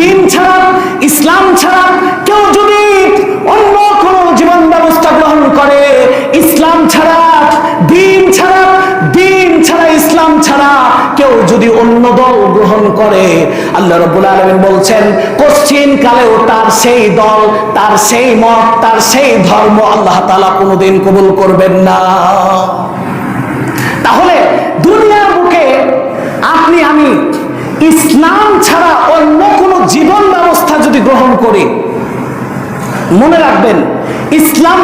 দিন ছাড়া, ইসলাম ছাড়া কেউ যদি অন্য কোনো জীবন ব্যবস্থা গ্রহণ করে, ইসলাম ছাড়া, দিন ছাড়া, দিন ছাড়া, ইসলাম ছাড়া কেউ যদি অন্য দল গ্রহণ করে, আল্লাহ রাব্বুল আলামিন বলছেন পশ্চিম কালেও তার সেই দল, তার সেই মত, তার সেই ধর্ম আল্লাহ তাআলা কোনোদিন কবুল করবেন না। তাহলে দুনিয়ার বুকে আপনি আমি ইসলাম ছাড়া অন্য কোনো জীবন ব্যবস্থা যদি গ্রহণ করি, মনে রাখবেন ইসলাম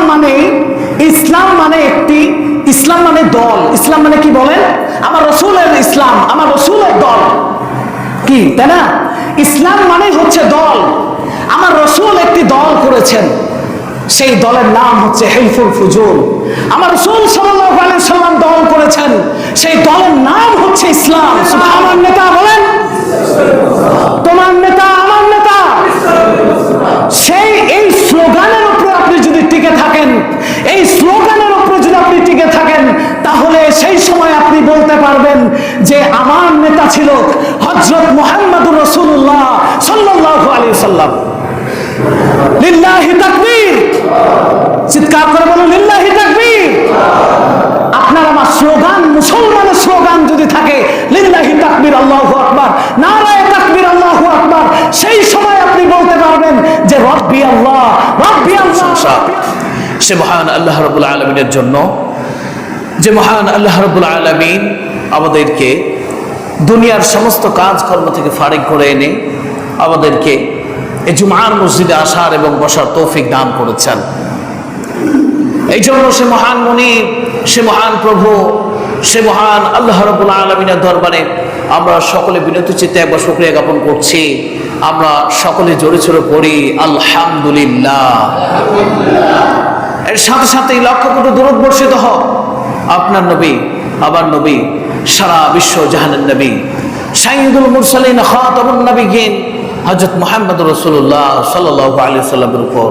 মানে একটি, ইসলাম মানে দল। ইসলাম মানে কি বলেন? আমার রাসূলের ইসলাম, আমার রাসূলের দল, কি তাই না? ইসলাম মানে হচ্ছে দল। আমার রাসূল একটি দল করেছেন, সেই দলের নাম হচ্ছে হিলফুল ফুজুল। আমার রাসূল সাল্লাল্লাহু আলাইহি সাল্লাম দল করেছেন, সেই দলের নাম হচ্ছে ইসলাম। সুবহানাল্লাহ। নেতা বলেন, তোমার নেতা আমার নেতা। সেই এই স্লোগানের উপরে আপনি যদি টিকে থাকেন, এই স্লোগানের উপরে যদি আপনি টিকে থাকেন, তাহলে সেই সময় আপনি বলতে পারবেন যে আমার নেতা ছিল হযরত মুহাম্মদুর রাসূলুল্লাহ সাল্লাল্লাহু আলাইহি সাল্লাম। লিল্লাহি তাকবীর, চিৎকার করে বলুন লিল্লাহি তাকবীর। আপনার আমার স্লোগান, মুসলমানের স্লোগান যদি থাকে লিল্লাহি তাকবীর, আল্লাহু আকবার, নারায়ে তাকবীর, আল্লাহু আকবার, সেই সময় আপনি বলতে পারবেন যে রব্বি আল্লাহ, রব্বি আল্লাহ। সে মহান আল্লাহ রাব্বুল আলামিনের জন্য, যে মহান আল্লাহ রাব্বুল আলামিন আমাদেরকে দুনিয়ার সমস্ত কাজকর্ম থেকে ফারিগ করে এনে আমাদেরকে এই জুমার মসজিদে আসার এবং বসার তৌফিক দান করেছেন। এই জন্য সে মহান মুনিব, সে মহান প্রভু, সে মহান আল্লাহ রাব্বুল আলামিনের দরবারে আমরা সকলে বিনত চিত্তে একবার শুকরিয়া জ্ঞাপন করছি। আমরা সকলে জোরে জোরে পড়ি আলহামদুলিল্লাহ। এর সাথে সাথে লক্ষ কোটি দরুদ বর্ষিত হোক আপনার নবী, আবার নবী, সারা বিশ্ব জাহানের নবী, সাইয়্যিদুল মুরসালিন, খাতামুন নবিয়্যিন হযরত মুহাম্মদুর রাসূলুল্লাহ সাল্লাল্লাহু আলাইহি সাল্লামের উপর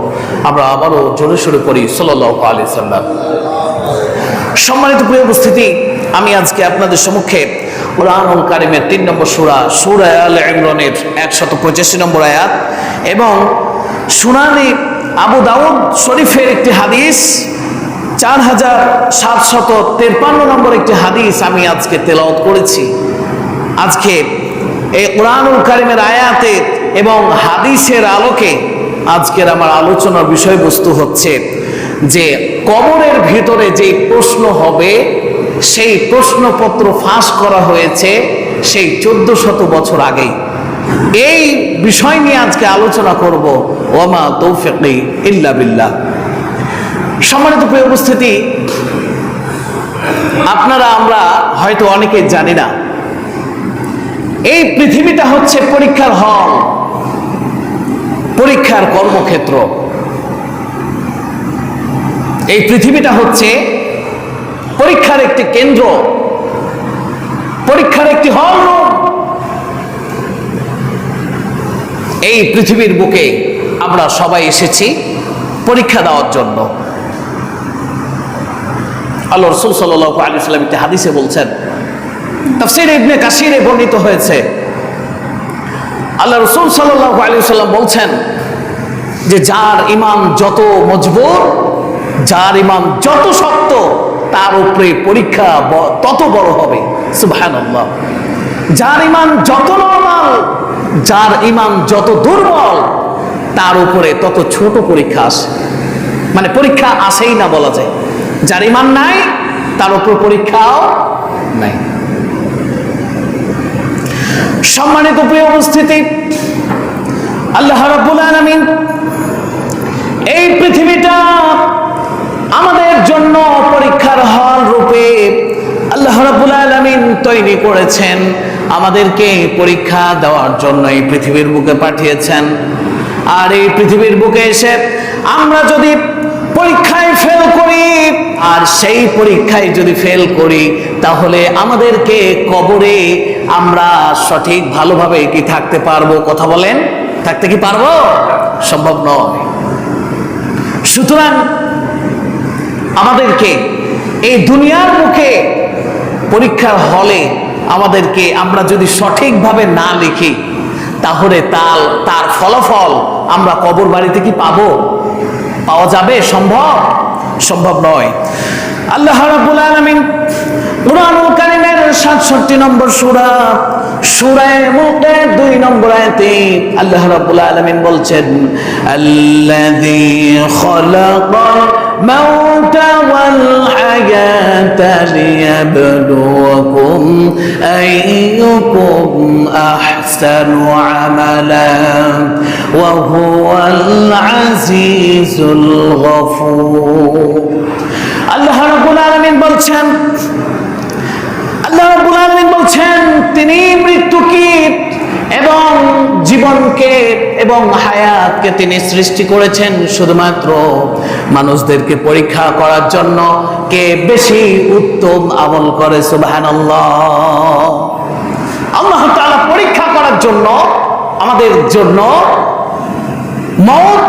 আমরা আবারও জোরে সোরে পড়ি সাল্লাল্লাহু আলাইহি সাল্লাম। সম্মানিত প্রিয় উপস্থিতি, আমি আজকে আপনাদের সম্মুখে কুরআনুল কারীমের 3 নম্বর সূরা, সূরা আলে ইমরানের 185 নম্বর আয়াত এবং সুনানে আবু দাউদ শরীফের একটি হাদিস 4753 নম্বর একটি হাদিস আমি আজকে তেলাওয়াত করেছি। আজকে এই কুরআনুল কারীমের আয়াতে এবং হাদিসের আলোকে আজকের আমার আলোচনার বিষয়বস্তু হচ্ছে যে কবরের ভিতরে যে প্রশ্ন হবে, সেই প্রশ্নপত্র ফাঁস করা হয়েছে সেই 1400 বছর আগেই। এই বিষয় নিয়ে আজকে আলোচনা করব। ওয়ামা তৌফিকি ইল্লা বিল্লাহ। সম্মানিত প্রিয় উপস্থিতি, আপনারা আমরা হয়তো অনেকেই জানি না, এই পৃথিবীটা হচ্ছে পরীক্ষার হল, পরীক্ষার কর্মক্ষেত্র। এই পৃথিবীটা হচ্ছে পরীক্ষার একটি কেন্দ্র, পরীক্ষার একটি হল রুম। এই পৃথিবীর বুকে আমরা সবাই এসেছি পরীক্ষা দেওয়ার জন্য। আল্লাহ রাসূল সাল্লাল্লাহু আলাইহি সাল্লাম একটি হাদিসে বলছেন, তাফসীর ইবনে কাসিরে বর্ণিত হয়েছে, আল্লাহ রাসূল সাল্লাল্লাহু আলাইহি সাল্লাম বলছেন যে যার ঈমান যত মজবুত, যার ঈমান যত শক্ত, তার উপরে পরীক্ষা তত বড় হবে। সুবহানাল্লাহ। যার ঈমান যত নরমাল, যার ঈমান যত দুর্বল, তার উপরে তত ছোট পরীক্ষা আসে। মানে পরীক্ষা আসেই না বলা যায়। যার ঈমান নাই তার উপর পরীক্ষাও নাই। সম্মানিত প্রিয় উপস্থিতি, আল্লাহ রাব্বুল আলামিন এই পৃথিবীটা আমাদের জন্য পরীক্ষার হল রূপে আল্লাহ রাব্বুল আলামিন তৈরি করেছেন। আমাদেরকে পরীক্ষা দেওয়ার জন্য এই পৃথিবীর বুকে পাঠিয়েছেন। আর এই পৃথিবীর বুকে এসে আমরা যদি পরীক্ষায় ফেল করি, আর সেই পরীক্ষায় যদি ফেল করি, তাহলে আমাদেরকে কবরে আমরা সঠিক ভালোভাবে কি থাকতে পারবো? কথা বলেন, থাকতে কি পারবো? সম্ভব নয়। সুতরাং আমাদেরকে এই দুনিয়ার মুখে পরীক্ষার হলে আমাদেরকে আমরা যদি সঠিকভাবে না লিখি, তাহলে তার ফলাফল আমরা কবর বাড়িতে কি পাওয়া যাবে? সম্ভব নয়। আল্লাহ রাব্বুল আলামিন কুরআনুল কারীমের 67 নম্বর সূরা মুলকের 2 নম্বর আয়াতে আল্লাহ রাব্বুল আলামিন বলছেন, আল্লাযী খালাকাল মাউতা ওয়াল হায়াতা লিয়াবলুয়াকুম আইয়ুকুম আহসানু আমালা ওয়া হুয়াল আজিজুল গফুর। আল্লাহ রাব্বুল আলামিন বলছেন তিনি মৃত্যুকে এবং জীবনকে এবং হায়াতকে তিনি সৃষ্টি করেছেন শুধুমাত্র মানুষদেরকে পরীক্ষা করার জন্য কে বেশি উত্তম আমল করে। সুবহানাল্লাহ। আল্লাহ তাআলা পরীক্ষা করার জন্য আমাদের জন্য মওত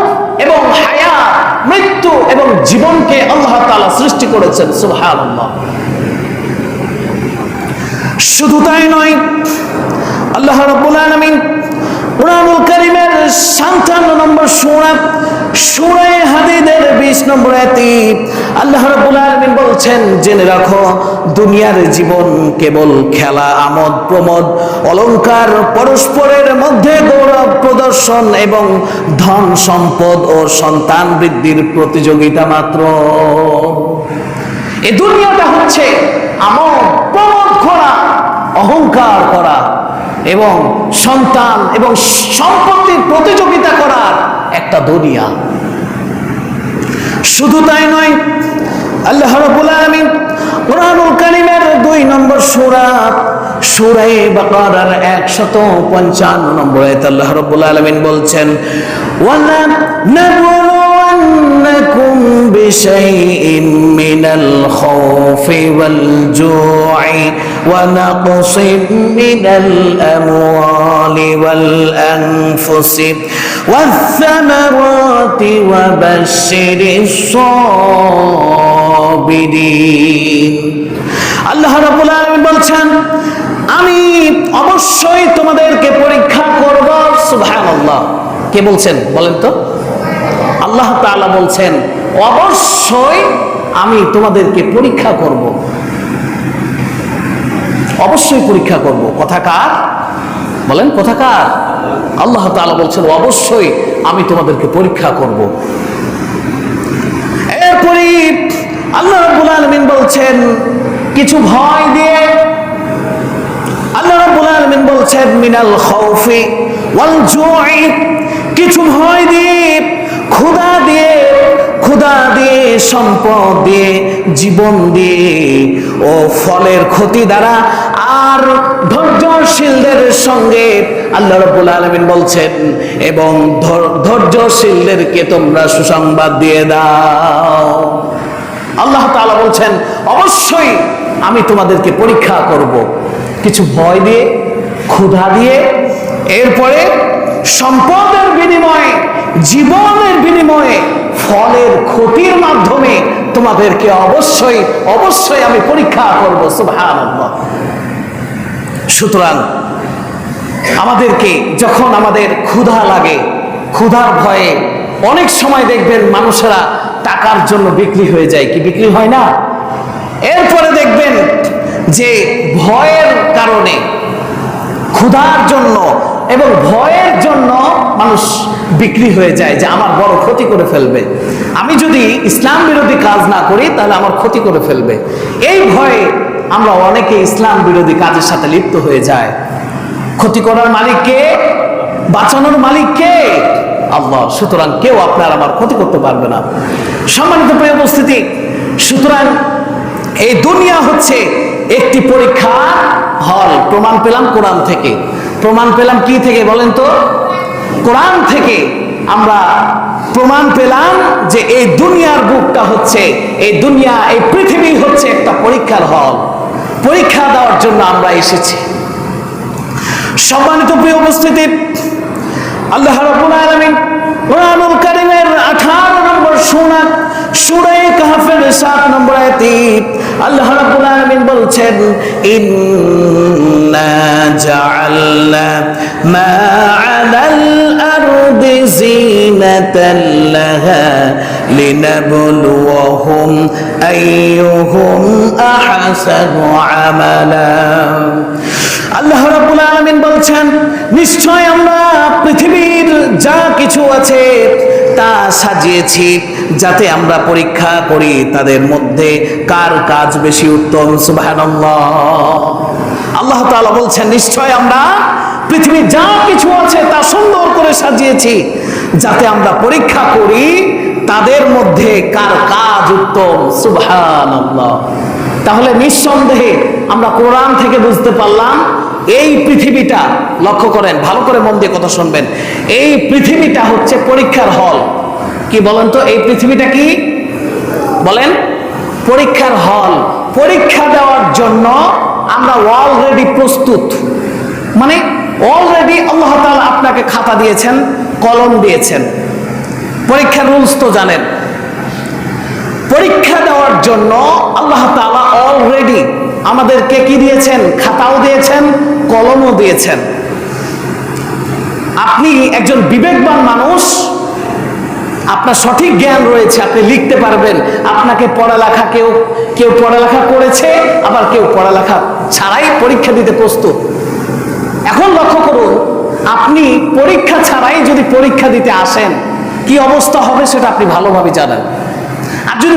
এবং হায়াত, মৃত্যু এবং জীবনকে আল্লাহ তাআলা সৃষ্টি করেছেন। সুবহানাল্লাহ। শুধু তাই নয়, আল্লাহ রাব্বুল আলামিন কুরআনুল কারীমের 57 নম্বর সূরা হাদীদের 20 নম্বর আয়াতে আল্লাহ রাব্বুল আলামিন বলছেন, জেনে রাখো দুনিয়ার জীবন কেবল খেলা, আমোদ প্রমোদ, অলংকার, পরস্পরের মধ্যে গৌরব প্রদর্শন এবং ধন সম্পদ ও সন্তান বৃদ্ধির প্রতিযোগিতা মাত্র। এই দুনিয়াটা হচ্ছে আমোদ প্রমোদ করা, অহংকার করা এবং সন্তান এবং সম্পত্তির প্রতিযোগিতা করার একটা দুনিয়া। শুধু তাই নয়, আল্লাহ রাব্বুল আলামিন কুরআনুল কারীমের 2 নম্বর সূরা বাকারার 155 নম্বর আয়াতে আল্লাহ রাব্বুল আলামিন বলছেন, ওয়ালা নাবলুওয়ান্নাকুম বিশাইইন মিনাল খাউফি ওয়াল জু'i ওয়া নাকসিম মিনাল আমওয়ালি ওয়াল আনফুসি ওয়াস সামারাতি ওয়া বাশশিরিস সাবিরিন। আল্লাহ রাব্বুল আলামিন বলছেন, আমি অবশ্যই তোমাদেরকে পরীক্ষা করব। সুবহানাল্লাহ। কে বলছেন বলেন তো? আল্লাহ তাআলা বলছেন, অবশ্যই আমি তোমাদেরকে পরীক্ষা করব, অবশ্যই পরীক্ষা করব। কথা কার? বলেন কথা কার? আল্লাহ তাআলা বলছেন, অবশ্যই আমি তোমাদেরকে পরীক্ষা করব। এরপরে আল্লাহ রাব্বুল আলামিন বলছেন কিছু ভয় দিয়ে। আল্লাহ রাব্বুল আলামিন বলছেন মিনাল খাউফি ওয়াল জু'i, কিছু ভয় দিয়ে, ক্ষুধা দিয়ে, সম্পদ দিয়ে, জীবন দিয়ে ও ফলের ক্ষতি দ্বারা আর ধৈর্যশীলদের সঙ্গে আল্লাহ রাব্বুল আলামিন বলছেন, এবং ধৈর্যশীলদেরকে তোমরা সুসংবাদ দিয়ে দাও। আল্লাহ তাআলা বলছেন, অবশ্যই আমি তোমাদেরকে পরীক্ষা করব, কিছু ভয় দিয়ে, ক্ষুধা দিয়ে, এরপরে সম্পদের বিনিময়ে, জীবনের বিনিময়ে, ফলের ক্ষতির মাধ্যমে তোমাদেরকে অবশ্যই আমি পরীক্ষা করব। সুবহানাল্লাহ। সুতরাং আমাদেরকে যখন আমাদের ক্ষুধা লাগে, ক্ষুধার ভয়ে অনেক সময় দেখবেন মানুষেরা টাকার জন্য বিক্রি হয়ে যায়, কি বিক্রি হয় না? এরপরে দেখবেন যে ভয়ের কারণে, ক্ষুধার জন্য এবং ভয়ের জন্য মানুষ বিক্রি হয়ে যায়, যে আমার বড় ক্ষতি করে ফেলবে, আমি যদি ইসলাম বিরোধী কাজ না করি তাহলে আমার ক্ষতি করে ফেলবে। এই ভয়ে আমরা অনেকে ইসলাম বিরোধী কাজের সাথে লিপ্ত হয়ে যায়। ক্ষতি করার মালিক কে? বাঁচানোর মালিক কে? আল্লাহ। সুতরাং কেউ আপনার আমার ক্ষতি করতে পারবে না। সম্মানিত প্রিয় উপস্থিতি, সুতরাং এই দুনিয়া হচ্ছে একটি পরীক্ষা হল। প্রমাণ পেলাম কোরআন থেকে। প্রমাণ পেলাম কি থেকে বলেন তো? কোরআন থেকে আমরা প্রমাণ পেলাম যে এই দুনিয়ার বুকটা হচ্ছে, এই দুনিয়া, এই পৃথিবী হচ্ছে একটা পরীক্ষার হল। পরীক্ষা দেওয়ার জন্য আমরা এসেছি। সম্মানিত প্রিয় উপস্থিতি, আল্লাহ রাব্বুল আলামিন কুরআনুল কারীমের 18 নম্বর সূরা কাহফের 7 নম্বর আয়াতে আল্লাহ রাব্বুল আলামিন বলছেন ইন্না জাআলনা মা আলাল আরদি জিনাতাল লাহা লিনাবলুয়াহুম আইয়ুহুম আহসানু আমালা। আল্লাহ রাব্বুল আলামিন বলছেন নিশ্চয় আমরা পৃথিবীর যা কিছু আছে তা সাজিয়েছি যাতে আমরা পরীক্ষা করি তাদের মধ্যে কার কাজ বেশি উত্তম। সুবহানাল্লাহ। আল্লাহ তাআলা বলছেন নিশ্চয় আমরা পৃথিবীর যা কিছু আছে তা সুন্দর করে সাজিয়েছি যাতে আমরা পরীক্ষা করি তাদের মধ্যে কার কাজ উত্তম। সুবহানাল্লাহ। তাহলে নিঃসন্দেহে আমরা কোরআন থেকে বুঝতে পারলাম এই পৃথিবীটা, লক্ষ্য করেন ভালো করে মন দিয়ে কথা শুনবেন, এই পৃথিবীটা হচ্ছে পরীক্ষার হল। কি বলেন তো, এই পৃথিবীটা কি বলেন? পরীক্ষার হল। পরীক্ষা দেওয়ার জন্য আমরা অলরেডি প্রস্তুত, মানে অলরেডি আল্লাহ তাআলা আপনাকে খাতা দিয়েছেন, কলম দিয়েছেন। পরীক্ষার রুলস তো জানেন। পরীক্ষা দেওয়ার জন্য আল্লাহ তাআলা অলরেডি আমাদেরকে কি দিয়েছেন? খাতাও দিয়েছেন, কলমও দিয়েছেন। আপনি একজন বিবেকবান মানুষ, আপনার সঠিক জ্ঞান রয়েছে, আপনি লিখতে পারবেন। আপনাকে পড়ালেখা কেউ পড়ালেখা করেছে, আবার কেউ পড়ালেখা ছাড়াই পরীক্ষা দিতে প্রস্তুত। এখন লক্ষ্য করুন, আপনি পরীক্ষা ছাড়াই যদি পরীক্ষা দিতে আসেন কি অবস্থা হবে সেটা আপনি ভালোভাবে জানেন। আর যদি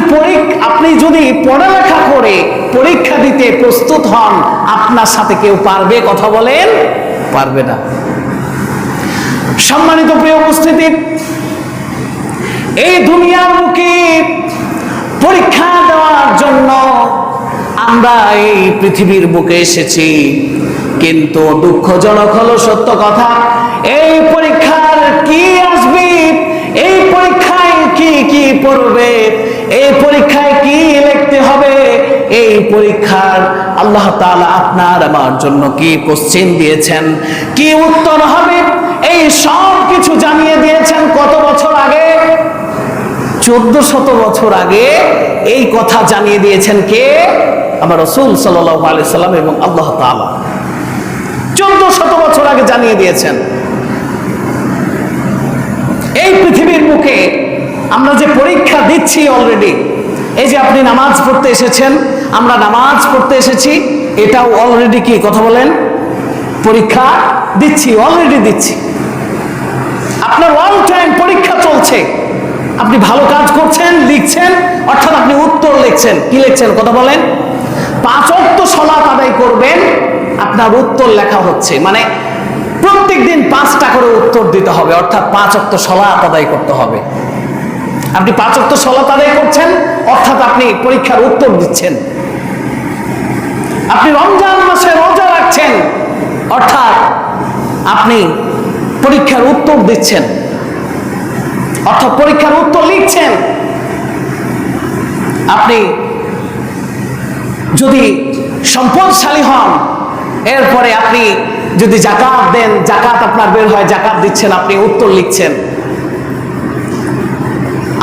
আপনি যদি পড়ালেখা করে পরীক্ষা দিতে প্রস্তুত হন, আপনার সাথে কেউ পারবে? কথা বলেন, পারবে না। সম্মানিত প্রিয় উপস্থিতি, এই দুনিয়ার মুখে পরীক্ষা দেওয়ার জন্য আমরা এই পৃথিবীর বুকে এসেছি। কিন্তু দুঃখজনক হলো সত্য কথা, এই পরীক্ষার কি আসবে, এই পরীক্ষায় কি কি পড়বে, এই পরীক্ষায় কি লিখতে হবে, এই পরীক্ষার আল্লাহ তাআলা আপনার আমার জন্য কি কোশ্চেন দিয়েছেন, কি উত্তর হবে, এই সব কিছু জানিয়ে দিয়েছেন কত বছর আগে? 1400 বছর আগে এই কথা জানিয়ে দিয়েছেন কে? আমার রাসূল সাল্লাল্লাহু আলাইহি সাল্লাম এবং আল্লাহ তাআলা 1400 বছর আগে জানিয়ে দিয়েছেন। এই পৃথিবীর মুখে আমরা যে পরীক্ষা দিচ্ছি অলরেডি, এই যে আপনি নামাজ পড়তে এসেছেন, আমরা নামাজ পড়তে এসেছি, এটাও অলরেডি কি কথা বলেন? পরীক্ষা দিচ্ছি, অলরেডি দিচ্ছি। আপনার অল টাইম পরীক্ষা চলছে। আপনি ভালো কাজ করছেন, লিখছেন, অর্থাৎ আপনি উত্তর লিখছেন। কি লিখছেন কথা বলেন? 5 ওয়াক্ত সালাত আদায় করবেন, আপনার উত্তর লেখা হচ্ছে। মানে প্রত্যেকদিন 5টা করে উত্তর দিতে হবে, অর্থাৎ 5 ওয়াক্ত সালাত আদায় করতে হবে। আপনি 5 ওয়াক্ত সালাত আদায় করছেন, অর্থাৎ আপনি পরীক্ষার উত্তর দিচ্ছেন। আপনি রমজান মাসে রোজা রাখছেন, অর্থাৎ আপনি পরীক্ষার উত্তর দিচ্ছেন, অর্থাৎ পরীক্ষার উত্তর লিখছেন। আপনি যদি সম্পদশালী হন, এরপরে আপনি যদি যাকাত দেন, যাকাত আপনার বের হয়, যাকাত দিচ্ছেন, আপনি উত্তর লিখছেন।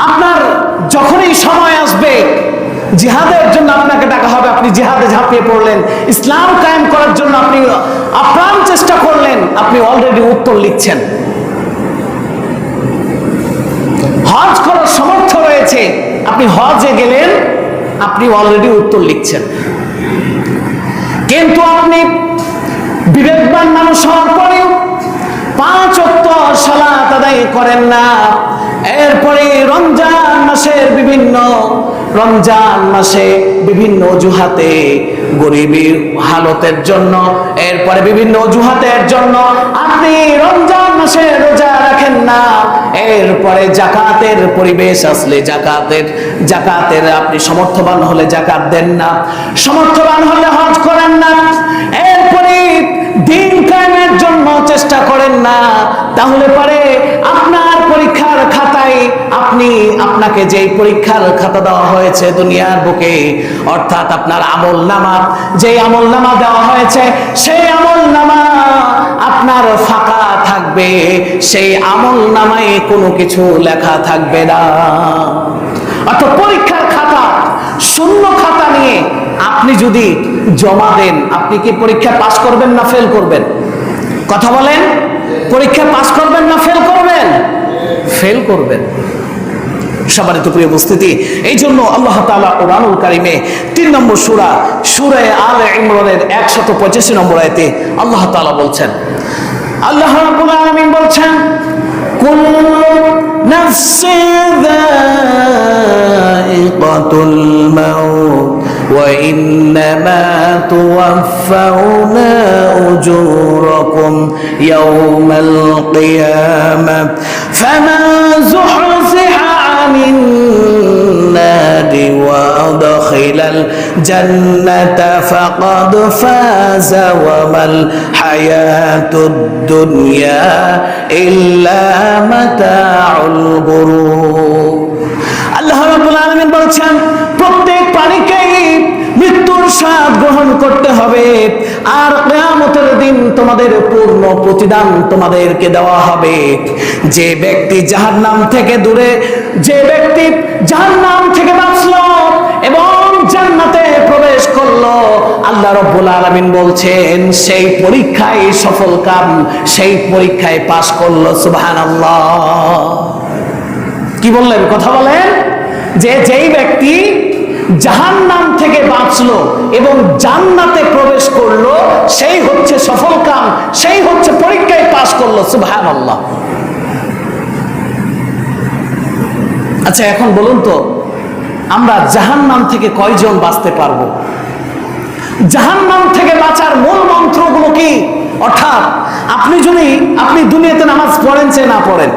আপনার যখনই সময় আসবে জিহাদের জন্য আপনাকে ডাকা হবে, আপনি জিহাদে ঝাঁপিয়ে পড়লেন, ইসলাম কায়েম করার জন্য আপনি আপ্রাণ চেষ্টা করলেন, আপনি অলরেডি উত্তর লিখছেন। হজ করার সামর্থ্য রয়েছে, আপনি হজে গেলেন, আপনি অলরেডি উত্তর লিখছেন। কিন্তু আপনি বিবেকবান মানুষ হওয়ার পরেও 5 ওয়াক্ত সালাত আদায় করেন না। এরপরে রমজান মাসে বিভিন্ন অজুহাতে, গরিবের হালতের জন্য, এরপরে বিভিন্ন অজুহাতের জন্য আপনি রমজান মাসে রোজা রাখেন না। এরপরে জাকাতের পরিবেশ আসলে জাকাতের আপনি সমর্থবান হলে জাকাত দেন না, সমর্থবান হলে হজ করেন না। এরপরে দিন কায়েমের জন্য চেষ্টা করেন না। তাহলে পরে আপনার পরীক্ষার খাতায় আপনাকে যেই পরীক্ষার খাতা দেওয়া হয়েছে দুনিয়ার বুকে, অর্থাৎ আপনার আমলনামা, যেই আমলনামা দেওয়া হয়েছে, সেই আমলনামা আপনার ফাঁকা থাকবে, সেই আমলনামায় কোনো কিছু লেখা থাকবে না। অর্থাৎ পরীক্ষার খাতা শূন্য খাতা নিয়ে আপনি যদি জমা দেন, আপনি কি পরীক্ষা পাস করবেন না ফেল করবেন? কথা বলেন, পরীক্ষা পাস করবেন না ফেল করবেন? ফেল করবেন। সম্মানিত প্রিয় উপস্থিতি, এই জন্য আল্লাহ তাআলা কুরআনুল কারীমে 3 নম্বর সূরা সূরা আলে ইমরানের 185 নম্বর আয়াতে আল্লাহ তাআলা বলছেন, আল্লাহ রাব্বুল আলামিন বলছেন, কুল্লু নাফসিন যায়িকাতুল মাউত ওয়া ইন্নামা তুওয়াফাউনা উজুরাকুম ইয়াওমাল কিয়ামাহ ফামান যুহজিহা আনিন নারি ওয়া আদখিলাল জান্নাতা ফাকাদ ফাযা ওয়া মাল হায়াতুদ দুনিয়া ইল্লা মাতাউল গুরুর। আল্লাহ রাব্বুল আলামিন বলছেন, প্রত্যেক প্রাণীকেই মৃত্যুর স্বাদ গ্রহণ করতে হবে, আর কিয়ামতের দিন তোমাদের পূর্ণ প্রতিদান তোমাদেরকে দেওয়া হবে। যে ব্যক্তি জাহান্নাম থেকে দূরে, যে ব্যক্তি জাহান্নাম থেকে বাঁচলো এবং জান্নাতে প্রবেশ করলো, আল্লাহ রাব্বুল আলামিন বলছেন সেই পরীক্ষায় সফল কাম, সেই পরীক্ষায় পাস করলো। সুবহানাল্লাহ। কি বললেন? কথা বলেন। যে যেই ব্যক্তি জাহান্নাম থেকে বাঁচলো এবং জান্নাতে প্রবেশ করলো, সেই হচ্ছে সফল কাম, সেই হচ্ছে পরীক্ষায় পাস করলো। সুবহানাল্লাহ। আচ্ছা, এখন বলুন তো, আমরা জাহান্নাম থেকে কয়জন বাঁচতে পারবো? জাহান্নাম থেকে বাঁচার মূল মন্ত্রগুলো কি? অর্থাৎ আপনি দুনিয়াতে নামাজ পড়েন চে না পড়েন,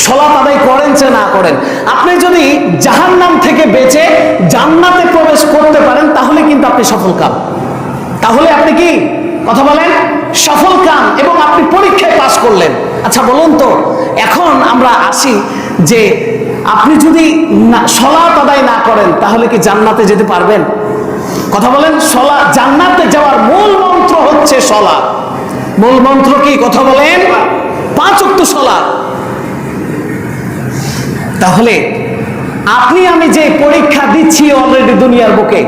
সালাত আদায় করেন চে না করেন, আপনি যদি জাহান্নাম থেকে বেঁচে জান্নাতে প্রবেশ করতে পারেন, তাহলে কিন্তু আপনি সফল কাম। তাহলে আপনি কি? কথা বলেন, সফল কাম, এবং আপনি পরীক্ষায় পাস করলেন। আচ্ছা বলুন তো, এখন আমরা আসি যে আপনি যদি সালাত আদায় না করেন, তাহলে কি জান্নাতে যেতে পারবেন? কথা বলেন। জান্নাতে যাওয়ার মূল মন্ত্র হচ্ছে সালাত। মূল মন্ত্র কি? কথা বলেন। 5 ওয়াক্ত সালাত। তাহলে আপনি আমি যে পরীক্ষা দিচ্ছি অলরেডি দুনিয়ার বুকে,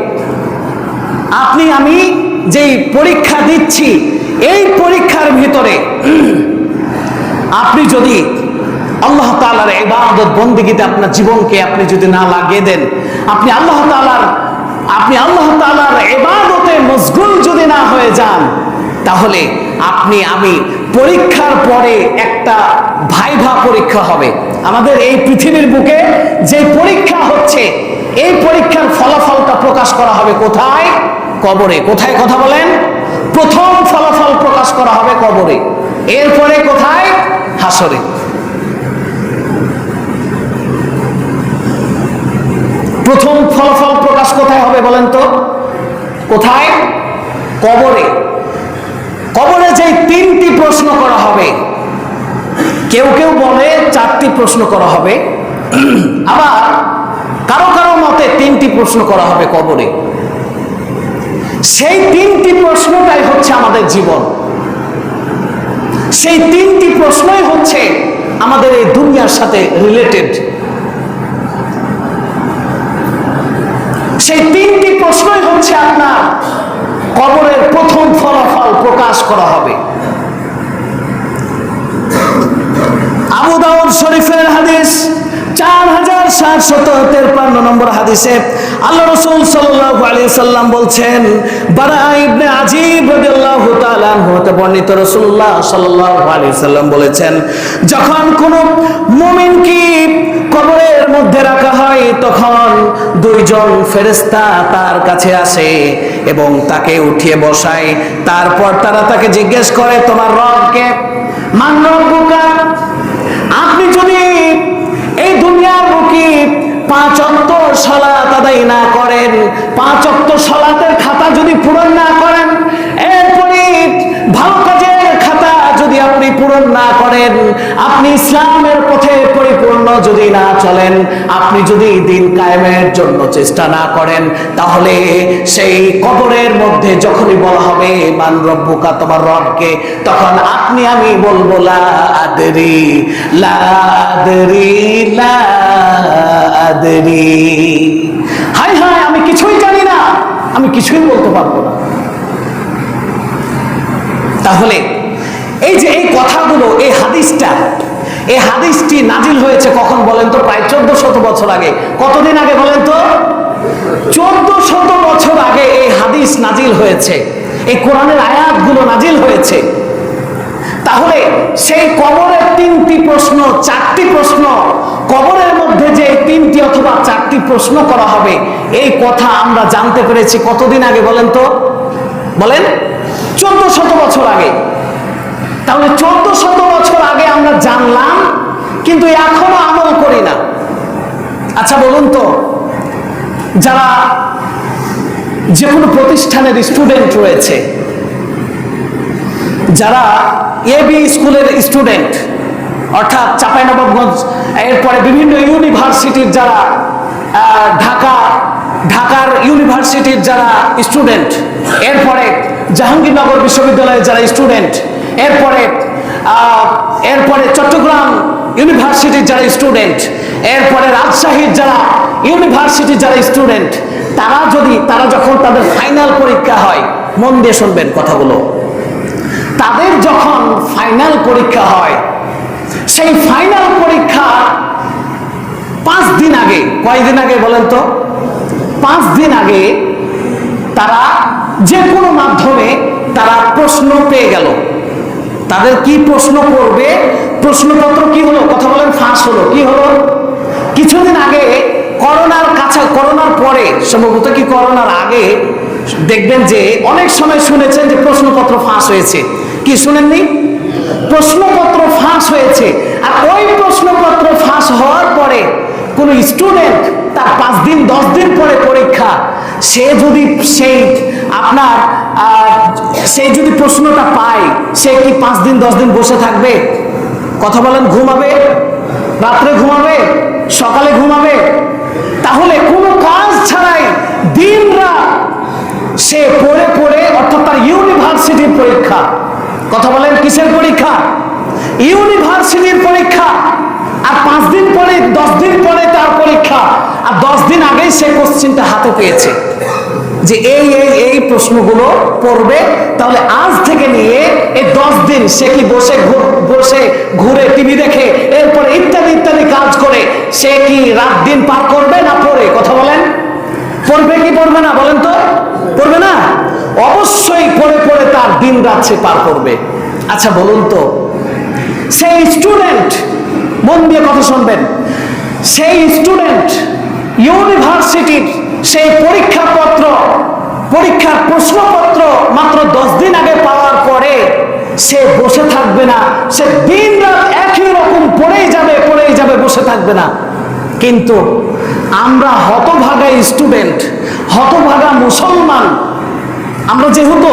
আপনি আমি যে পরীক্ষা দিচ্ছি, এই পরীক্ষার ভিতরে আপনি যদি আল্লাহ তাআলার ইবাদত বন্দেগীতে আপনার জীবনকে আপনি যদি না লাগিয়ে দেন, আপনি আল্লাহ তাআলার ইবাদতে মশগুল যদি না হয়ে যান, তাহলে আপনি আমি পরীক্ষার পরে একটা ভাইভা পরীক্ষা হবে। আমাদের এই পৃথিবীর বুকে যে পরীক্ষা হচ্ছে, এই পরীক্ষার ফলাফলটা প্রকাশ করা হবে কোথায়? কবরে। কোথায়? কথা বলেন। প্রথম ফলাফল প্রকাশ করা হবে কবরে, এরপরে কোথায়? হাসরে। প্রথম ফলাফল প্রকাশ কোথায় হবে বলেন তো? কোথায়? কবরে। কবরে যে 3টি প্রশ্ন করা হবে, কেউ কেউ বলে 4টি প্রশ্ন করা হবে, আবার কারো কারো মতে 3টি প্রশ্ন করা হবে কবরে। সেই 3টি প্রশ্নটাই হচ্ছে আমাদের জীবন। সেই 3টি প্রশ্নই হচ্ছে আমাদের এই দুনিয়ার সাথে রিলেটেড। সেই 3টি প্রশ্নই হচ্ছে আপনার কবরের প্রথম ফলাফল প্রকাশ করা হবে। আবু দাউদ শরীফের হাদিস 4753 নম্বর হাদিসে আল্লাহ রাসূল সাল্লাল্লাহু আলাইহি সাল্লাম বলছেন, বারা ইবনে আজিব রাদিয়াল্লাহু তাআলা আনহু হতে বর্ণিত, রাসূলুল্লাহ সাল্লাল্লাহু আলাইহি সাল্লাম বলেছেন, যখন কোন মুমিনকে কবরের মধ্যে রাখা হয়, তখন 2 জন ফেরেশতা তার কাছে আসে এবং তাকে উঠিয়ে বসায়। তারপর তারা তাকে জিজ্ঞেস করে, তোমার রবকে? মান রব্বুকা? আপনি যদি এই দুনিয়ার বুকে 5 ওয়াক্ত সালাত আদায় না করেন, 5 ওয়াক্ত সালাতের খাতা যদি পূরণ না করেন, এরপরে ভালো কাজের খাতা যদি আপনি পূরণ না করেন, আপনি ইসলামের পথে পরিপূর্ণ যদি না চলেন, আপনি যদি দিন কায়েমের জন্য চেষ্টা না করেন, তাহলে সেই কবরের মধ্যে যখনই বলা হবে মান রব্বুকা, তোমার রবকে, তখন আপনি আমি বলবো লা আদরি লা আদরি লা আদরি। হায় হায়, আমি কিছুই জানি না, আমি কিছুই বলতে পারবো না। তাহলে এই যে এই কথাগুলো, এই হাদিসটি নাজিল হয়েছে কখন বলেন তো? প্রায় 1400 বছর আগে। কতদিন আগে বলেন তো? 1400 বছর আগে এই হাদিস নাজিল হয়েছে, এই কোরআনের আয়াতগুলো নাজিল হয়েছে। তাহলে সেই কবরের 3টি প্রশ্ন, 4টি প্রশ্ন, কবরের মধ্যে যে 3টি অথবা 4টি প্রশ্ন করা হবে, এই কথা আমরা জানতে পেরেছি কতদিন আগে বলেন তো? বলেন, 1400 বছর আগে। তাহলে 1400 বছর আগে আমরা জানলাম, কিন্তু এখনো আমল করি না। আচ্ছা বলুন তো, যারা যে কোনো প্রতিষ্ঠানের স্টুডেন্ট রয়েছে, যারা এবি স্কুলের স্টুডেন্ট, অর্থাৎ চাঁপাইনবাবগঞ্জ, এরপরে বিভিন্ন ইউনিভার্সিটির যারা ঢাকার ইউনিভার্সিটির যারা স্টুডেন্ট, এরপরে জাহাঙ্গীরনগর বিশ্ববিদ্যালয়ের যারা স্টুডেন্ট, এরপরে চট্টগ্রাম ইউনিভার্সিটির যারা স্টুডেন্ট, এরপরে রাজশাহীর যারা ইউনিভার্সিটির যারা স্টুডেন্ট, তারা যখন তাদের ফাইনাল পরীক্ষা হয়, মন দিয়ে শুনবেন কথাগুলো, তাদের যখন ফাইনাল পরীক্ষা হয়, সেই ফাইনাল পরীক্ষা 5 দিন আগে, কয়দিন আগে বলেন তো? 5 দিন আগে তারা যে কোনো মাধ্যমে তারা প্রশ্ন পেয়ে গেল। তাদের কি প্রশ্ন করবে, প্রশ্নপত্র কি হলো? কথা বলেন, ফাঁস হলো। কি হলো? কিছুদিন আগে করোনার পরে, সম্ভবত কি করোনার আগে, দেখবেন যে অনেক সময় শুনেছেন যে প্রশ্নপত্র ফাঁস হয়েছে। কি শুনেননি? প্রশ্নপত্র ফাঁস হয়েছে। আর ওই প্রশ্নপত্র ফাঁস হওয়ার পরে কোন স্টুডেন্ট, তার 5 দিন 10 দিন পরে পরীক্ষা, সে যদি প্রশ্নটা পায়, সে কি 5 দিন 10 দিন বসে থাকবে? কথা বলেন, ঘুমাবে? রাত্রে ঘুমাবে? সকালে ঘুমাবে? তাহলে কোনো কাজ ছাড়াই দিন রাত সে পড়ে, অর্থাৎ তার ইউনিভার্সিটির পরীক্ষা। কথা বলেন, কিসের পরীক্ষা? ইউনিভার্সিটির পরীক্ষা। আর 5 দিন পরে, 10 দিন পরে তার পরীক্ষা, আর 10 দিন আগেই সে কোশ্চেনটা হাতে পেয়েছে যে এই প্রশ্নগুলো পড়বে। তাহলে আজ থেকে নিয়ে এই 10 দিন সে কি বসে ঘুরে টিভি দেখে, এরপরে ইত্যাদি কাজ করে, সে কি রাত দিন পার করবে না পড়ে? কথা বলেন, পড়বে কি পড়বে না বলেন তো? পড়বে না? অবশ্যই পড়ে তার দিন রাত সে পার করবে। আচ্ছা বলুন তো, সেই স্টুডেন্ট, মন দিয়ে কথা শুনবেন, সেই স্টুডেন্ট ইউনিভার্সিটির সেই পরীক্ষার প্রশ্নপত্র মাত্র 10 দিন আগে পাওয়ার পরে সে বসে থাকবে না, সে দিন রাত একই রকম পড়েই যাবে, বসে থাকবে না। কিন্তু আমরা হতভাগা স্টুডেন্ট, হতভাগা মুসলমান, আমরা যেহেতু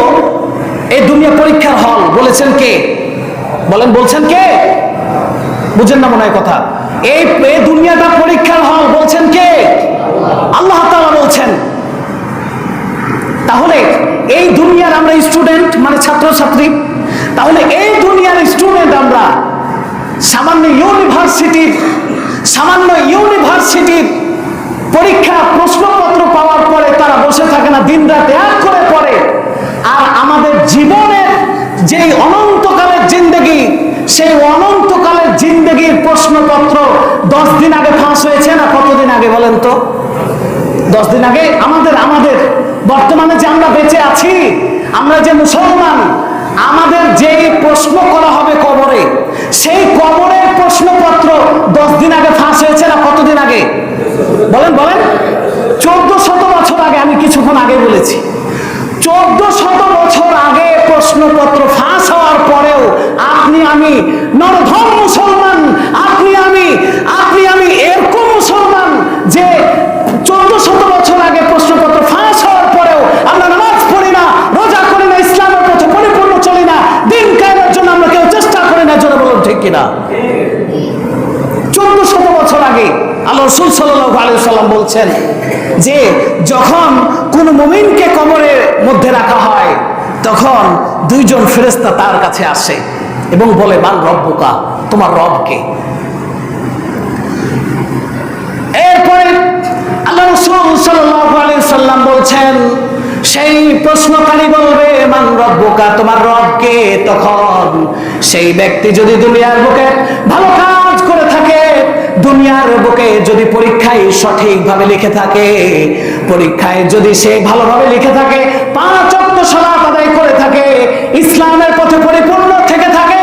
এই দুনিয়া পরীক্ষার হল, বলেছেন কে? বলেন, বলছেন কে? বুঝেন না মনে হয় কথা। এই দুনিয়াটা পরীক্ষার হল, বলছেন কে? আল্লাহ তাআলা বলছেন। তাহলে এই দুনিয়ার আমরা স্টুডেন্ট, মানে ছাত্রছাত্রী। তাহলে এই দুনিয়ার স্টুডেন্ট আমরা সামান্য ইউনিভার্সিটির পরীক্ষা প্রশ্নপত্র পাওয়ার পরে তারা বসে থাকে না, দিন রাত এক করে পড়ে। আর আমাদের জীবনের যেই অনন্তকালের জিন্দেগি, সেই অনন্তকালের জিন্দেগির প্রশ্নপত্র 10 দিন আগে ফাঁস হয়েছে না? কতদিন আগে বলেন তো? 10 দিন আগে। আমাদের বর্তমানে যে আমরা বেঁচে আছি, আমরা যে মুসলমান, আমাদের যেই প্রশ্ন করা হবে কবরে, সেই কবরের প্রশ্নপত্র 10 দিন আগে ফাঁস হয়েছে না? কতদিন আগে বলেন? 1400 বছর আগে। আমি কিছুক্ষণ আগে বলেছি 1400 বছর আগে প্রশ্নপত্র ফাঁস হওয়ার পরেও আপনি আমি নরধম মুসলমান, আপনি আমি এরকম মুসলমান যে 1400 বছর আগে প্রশ্নপত্র ফাঁস হওয়ার পরেও আমরা নামাজ পড়ি না, রোজা করি না, ইসলামের পথে পরিপূর্ণ চলি না, দিন কায়েমের জন্য আমরা কেউ চেষ্টা করি না। জোরে বলুন, ঠিক কিনা? 1400 বছর আগে আল্লাহ রাসূল সাল্লাল্লাহু আলাইহি ওয়াসাল্লাম বলছেন যে যখন কোন মুমিনকে কবরের মধ্যে রাখা হয়, তখন 2 জন ফেরেশতা তার কাছে আসে এবং বলে, মান রব্বুকা, তোমার রব কে? এরপরে আল্লাহ রাসূল সাল্লাল্লাহু আলাইহি সাল্লাম বলছেন, সেই প্রশ্নকারী বলবে মান রব্বুকা, তোমার রব কে? তখন সেই ব্যক্তি যদি দুনিয়ার বুকে ভালো কাজ করে থাকে, দুনিয়ার বুকে যদি পরীক্ষায় সঠিকভাবে লিখে থাকে, পরীক্ষায় যদি সে ভালোভাবে লিখে থাকে, 5 ওয়াক্ত সালাত আদায় করে থাকে, ইসলামের পথে পরিপূর্ণ থেকে থাকে,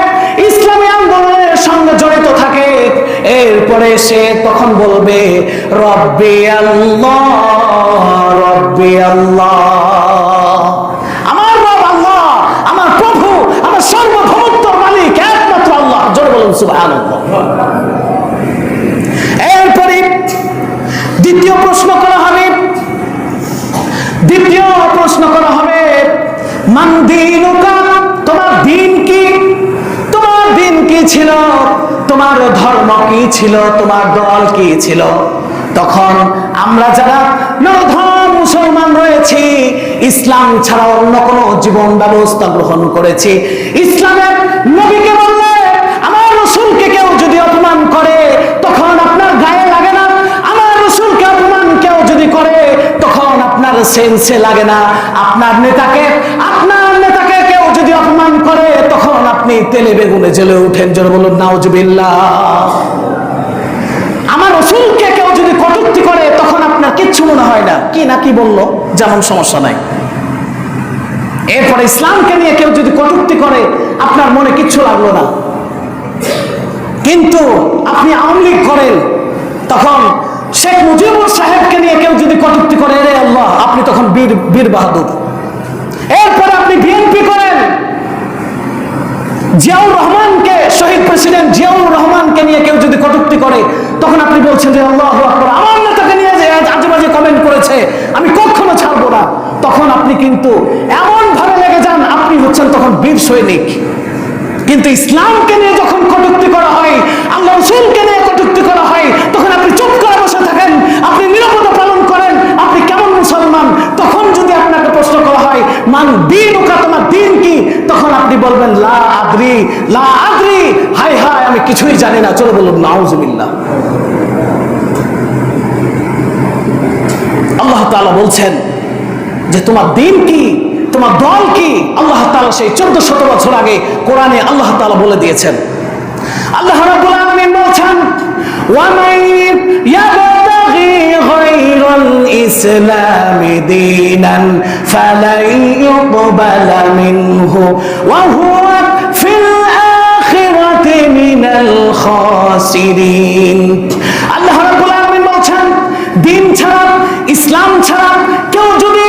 ইসলামী আন্দোলনের সঙ্গে জড়িত থাকে, এরপরে সে তখন বলবে রব্বি আল্লাহ, রব্বি আল্লাহ, আমার রব আল্লাহ, আমার প্রভু, আমার সর্বভৌমত্বর মালিক একমাত্র আল্লাহ। জোরে বলুন সুবহানাল্লাহ। এরপরে দ্বিতীয় প্রশ্ন করা হবে, মান দীনুকা, তোমার দিন কি? তোমার দিন কি ছিল? তোমার ধর্ম কি ছিল? তোমার দল কি ছিল? তখন আমরা যারা নরধম মুসলমান রয়েছি, ইসলাম ছাড়া অন্য কোনো জীবন ব্যবস্থা গ্রহণ করেছি, ইসলামের নবীকে বললে, আমার রাসূলকে কেউ যদি অপমান করে তখন আপনার গায়ে লাগে না, আমার রাসূলকে অপমান কেউ যদি করে তখন আপনার সেন্সে লাগে না, আপনার নেতাকে কেউ যদি অপমান করে তখন আপনি তেলে বেগুনে জ্বলে উঠেন। জোরে বলুন নাউজুবিল্লাহ। আমার রাসূলকে কেউ যদি কটূক্তি করে তখন আপনার কিচ্ছু মনে হয় না, কি না কি বললো, যেমন সমস্যা নাই। এরপরে ইসলামকে নিয়ে কেউ যদি কটূক্তি করে আপনার মনে কিচ্ছু লাগলো না। কিন্তু আপনি আওয়ামী লীগ করেন, তখন শেখ মুজিবুর সাহেবকে নিয়ে কেউ যদি কটূক্তি করে, রে আল্লাহ, আপনি তখন বীর বাহাদুর। এরপরে আপনি বিএনপি করেন, জিয়াউর রহমানকে, শহীদ প্রেসিডেন্ট জিয়াউর রহমানকে নিয়ে কেউ যদি কটূক্তি করে তখন আপনি বলছেন যে আল্লাহু আকবার, আমার নেতাকে নিয়ে যে আজে বাজে কমেন্ট করেছে আমি কখনো ছাড়বো না। তখন আপনি কিন্তু এমন ভাবে লেগে যান, আপনি হচ্ছেন তখন বীর সৈনিক। কিন্তু ইসলামকে নিয়ে যখন কটূক্তি করা হয়, আল্লাহ রাসূলকে নিয়ে কটূক্তি করা হয়, তখন আপনি চুপ করে বসে থাকেন, আপনি নীরবতা পালন করেন, আপনি কেমন মুসলমান? তখন যদি আপনাকে প্রশ্ন করা হয় মান দীনুকা, তোমার দিন কি? তখন আপনি বলবেন লা আদরি, লা আদরি, হায় হায় আমি কিছুই জানি না। চলো বলুন নাউজুবিল্লাহ। আল্লাহ তাআলা বলছেন যে তোমার দিন কি, তোমার দল কি? আল্লাহ তাআলা সেই 1400 বছর আগে কোরআনে আল্লাহ তাআলা বলে দিয়েছেন। আল্লাহ রাব্বুল আলামিন বলছেন, ওয়া মান ইয়াবতাগি গায়রাল ইসলামি দীনান ফালাই ইউকবালা মিনহু ওয়া হুয়া ফিল আখিরাতি মিনাল খাসিরিন। আল্লাহ রাব্বুল আলামিন বলছেন, দিন ছাড়া, ইসলাম ছাড়া কেউ যদি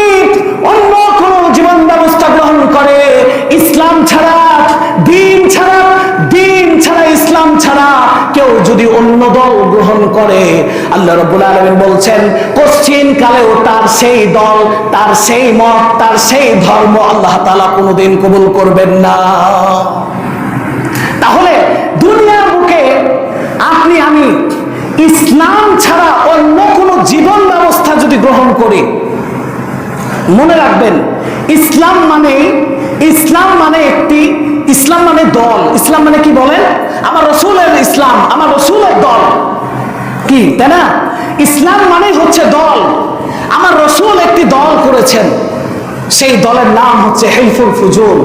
অন্য কোন জীবন ব্যবস্থা গ্রহণ করে, ইসলাম ছাড়া, দিন ছাড়া, ইসলাম ছাড়া কেউ যদি অন্য দল গ্রহণ করে, আল্লাহ রাব্বুল আলামিন বলছেন পশ্চিম কালেও তার সেই দল, তার সেই মত, তার সেই ধর্ম আল্লাহ তাআলা কোনোদিন কবুল করবেন না। তাহলে দুনিয়ার বুকে আপনি আমি ইসলাম ছাড়া অন্য কোন জীবন ব্যবস্থা যদি গ্রহণ করি, মনে রাখবেন ইসলাম মানে একটি, ইসলাম মানে দল। ইসলাম মানে কি বলেন? আমার রাসূলের ইসলাম, আমার রাসূলের দল, কি তাই না? ইসলাম মানে হচ্ছে দল। আমার রাসূল একটি দল করেছেন, সেই দলের নাম হচ্ছে হিলফুল ফুজুর।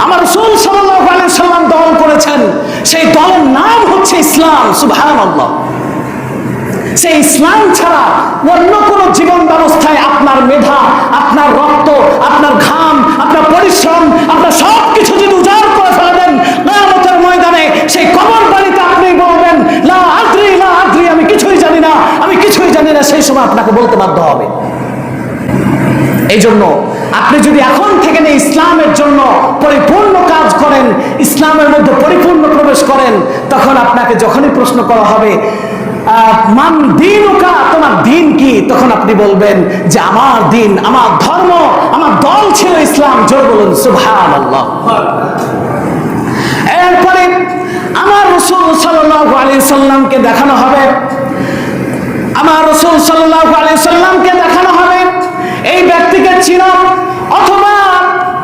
আমার রাসূল সাল্লাল্লাহু আলাইহি সাল্লাম দল করেছেন, সেই দলের নাম হচ্ছে ইসলাম। সুবহানাল্লাহ। সেই ইসলাম ছাড়া অন্য কোন জীবন ব্যবস্থায় আপনার মেধা, আপনার রক্ত, আপনার ঘাম, আপনার পরিশ্রম, আপনার সবকিছু যদি উজাড় করে ফেলে দেন, কিয়ামতের ময়দানে সেই কবর বাড়িতে আপনি বলবেন লা আদরি, লা আদরি, আমি কিছুই জানি না, আমি কিছুই জানি না, সেই সময় আপনাকে বলতে বাধ্য হবে। এই জন্য আপনি যদি এখন থেকে ইসলামের জন্য পরিপূর্ণ কাজ করেন, ইসলামের মধ্যে পরিপূর্ণ প্রবেশ করেন, তখন আপনাকে যখনই প্রশ্ন করা হবে মান দীনুকা, তোমার দিন কি, তখন আপনি বলবেন যে আমার দিন, আমার ধর্ম, আমার দল ছিল ইসলাম। জোরে বলুন সুবহানাল্লাহ। এরপরে আমার রাসূল সাল্লাল্লাহু আলাইহি সাল্লামকে দেখানো হবে, আমার রাসূল সাল্লাল্লাহু আলাইহি সাল্লামকে দেখানো হবে এই ব্যক্তিকে চিনো, অথবা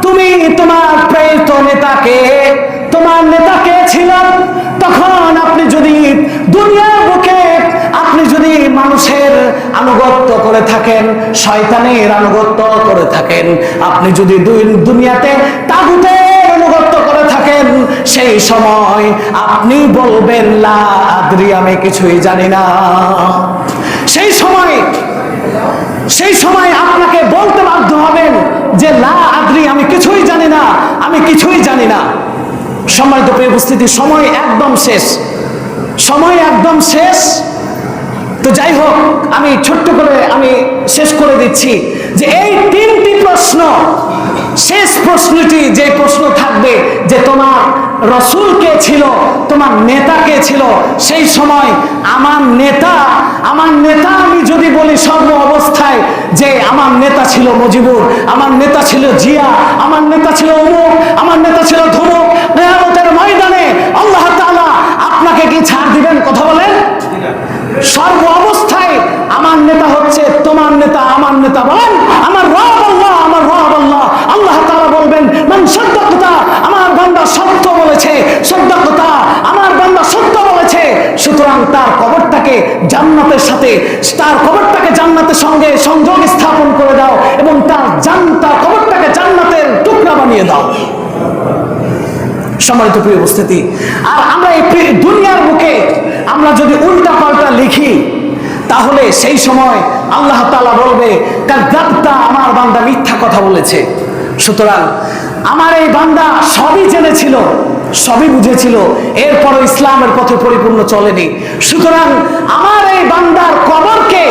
তুমি তোমার প্রেরিত নেতাকে, তোমার নেতা কে ছিল। তখন আপনি যদি দুনিয়ার বুকে আপনি যদি মানুষের আনুগত্য করে থাকেন, শয়তানের আনুগত্য করে থাকেন, আপনি যদি দুনিয়াতে তাগুতের আনুগত্য করে থাকেন, সেই সময় আপনি বলবেন লা আদরি, আমি কিছুই জানি না। সেই সময় আপনাকে বলতে বাধ্য হবেন যে লা আদরি, আমি কিছুই জানি না, আমি কিছুই জানি না। সম্মানিত প্রিয় উপস্থিতি, সময় একদম শেষ, সময় একদম শেষ। তো যাই হোক, আমি ছোট্ট করে আমি শেষ করে দিচ্ছি যে এই তিনটি প্রশ্ন, শেষ প্রশ্নটি যে প্রশ্ন থাকবে যে তোমার রাসূল কে ছিল, তোমার নেতা কে ছিল, সেই সময় আমার নেতা আমি যদি বলি সর্ব অবস্থায় যে আমার নেতা ছিল মুজিবুর, আমার নেতা ছিল জিয়া, আমার নেতা ছিল অমুক, আমার নেতা ছিল ধমুক, কিয়ামতের ময়দানে আল্লাহ তাআলা আপনাকে কি ছাড় দিবেন? কথা বলেন। সর্ব অবস্থায় আমার নেতা হচ্ছে তোমার নেতা, আমার নেতা বলেন আমার রব আল্লাহ, আমার রব আল্লাহ। আল্লাহ তাআলা বলবেন মান সাদ্দাকতা, আমার বান্দা সত্য বলেছে, সাদ্দাকতা, আমার বান্দা সত্য বলেছে। সুতরাং তার কবরটাকে জান্নাতের সাথে, তার কবরটাকে জান্নাতের সঙ্গে সংযোগ স্থাপন করে দাও এবং তার কবরটাকে জান্নাতের টুকরা বানিয়ে দাও। সম্মানিত প্রিয় উপস্থিতি, আর আমরা এই দুনিয়ার বুকে আমরা যদি উল্টা পাল্টা লিখি, তাহলে সেই সময় আল্লাহ তাআলা বলবে কাযযাবতা, আমার বান্দা মিথ্যা কথা বলেছে। সুতরাং আমার এই বান্দা সবই জেনেছিল, সবই বুঝেছিল, এরপরও ইসলামের পথে পরিপূর্ণ চলেনি। সুতরাং আমার এই বান্দার কবরকে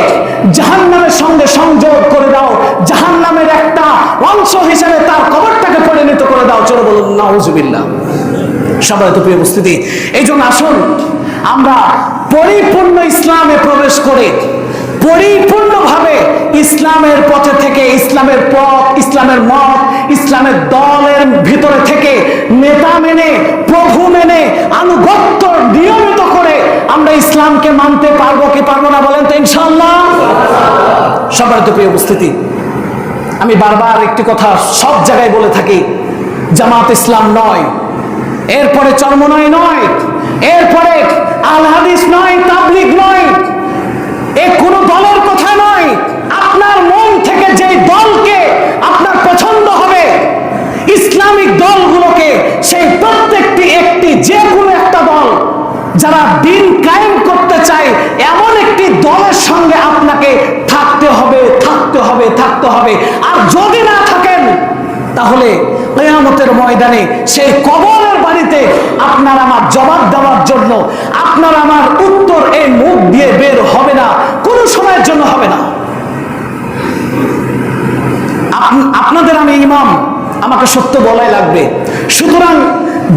জাহান্নামের সঙ্গে সংযোগ করে দাও, জাহান্নামের একটা অংশ হিসেবে তার কবরটাকে পরিণত করে দাও। চলো বলুন নাউজুবিল্লাহ। সম্মানিত প্রিয় উপস্থিতি, এই জন্য আসুন আমরা পরিপূর্ণ ইসলামে প্রবেশ করে পরিপূর্ণভাবে ইসলামের পথে থেকে, ইসলামের পথ, ইসলামের মত, ইসলামের দলের ভিতরে থেকে নেতা মেনে, প্রভু মেনে, আনুগত্য নিয়মিত করে আমরা ইসলামকে মানতে পারবো কি পারবো না বলেন তো ইনশাআল্লাহ। সম্মানিত প্রিয় উপস্থিতি, আমি বারবার একটি কথা সব জায়গায় বলে থাকি, জামাত ইসলাম নয়, এরপরে চরমনাই নয়, এরপরে আল হাদিস নয়, তাবলীগ নয়, এ কোন দলের কথা নয়। আপনার মন থেকে যে দলকে আপনার পছন্দ হবে, ইসলামিক দলগুলোকে, সেই প্রত্যেকটি একটি যে কোনো একটা দল যারা দিন কায়েম করতে চায়, এমন একটি দলের সঙ্গে আপনাকে থাকতে হবে, থাকতে হবে, থাকতে হবে। আর যদি না থাকেন, তাহলে কিয়ামতের ময়দানে সেই কবরের বাড়িতে আপনার আমার জবাব দেওয়ার জন্য, আপনার আমার উত্তর এই মুখ দিয়ে বের হবে না, কোন সময়ের জন্য হবে না। আপনাদের আমি ইমাম, আমাকে সত্য বলাই লাগবে। সুতরাং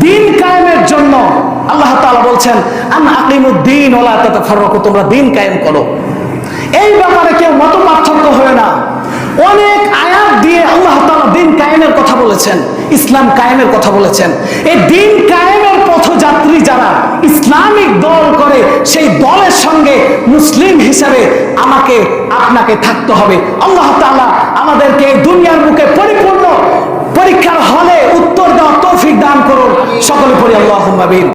দিন কায়েমের জন্য আল্লাহ তাআলা বলছেন আন আকিমুদ্দিন ওয়া লা তাতাফাররাকু, তোমরা দিন কায়েম করো। এই ব্যাপারে কেউ মত পার্থক্য হয় না। অনেক আয়াত দিয়ে আল্লাহ তাআলা দিন কায়েমের কথা বলেছেন, ইসলাম কায়েমের কথা বলেছেন। এই দিন কায়েমের পথযাত্রী যারা ইসলামিক দল করে, সেই দলের সঙ্গে মুসলিম হিসেবে আমাকে আপনাকে থাকতে হবে। আল্লাহ তাআলা আমাদেরকে এই দুনিয়ার বুকে পরিপূর্ণ পরীক্ষার হলে উত্তর দেওয়ার তৌফিক দান করুন। সকলে পড়ি আল্লাহুম্মা আমিন।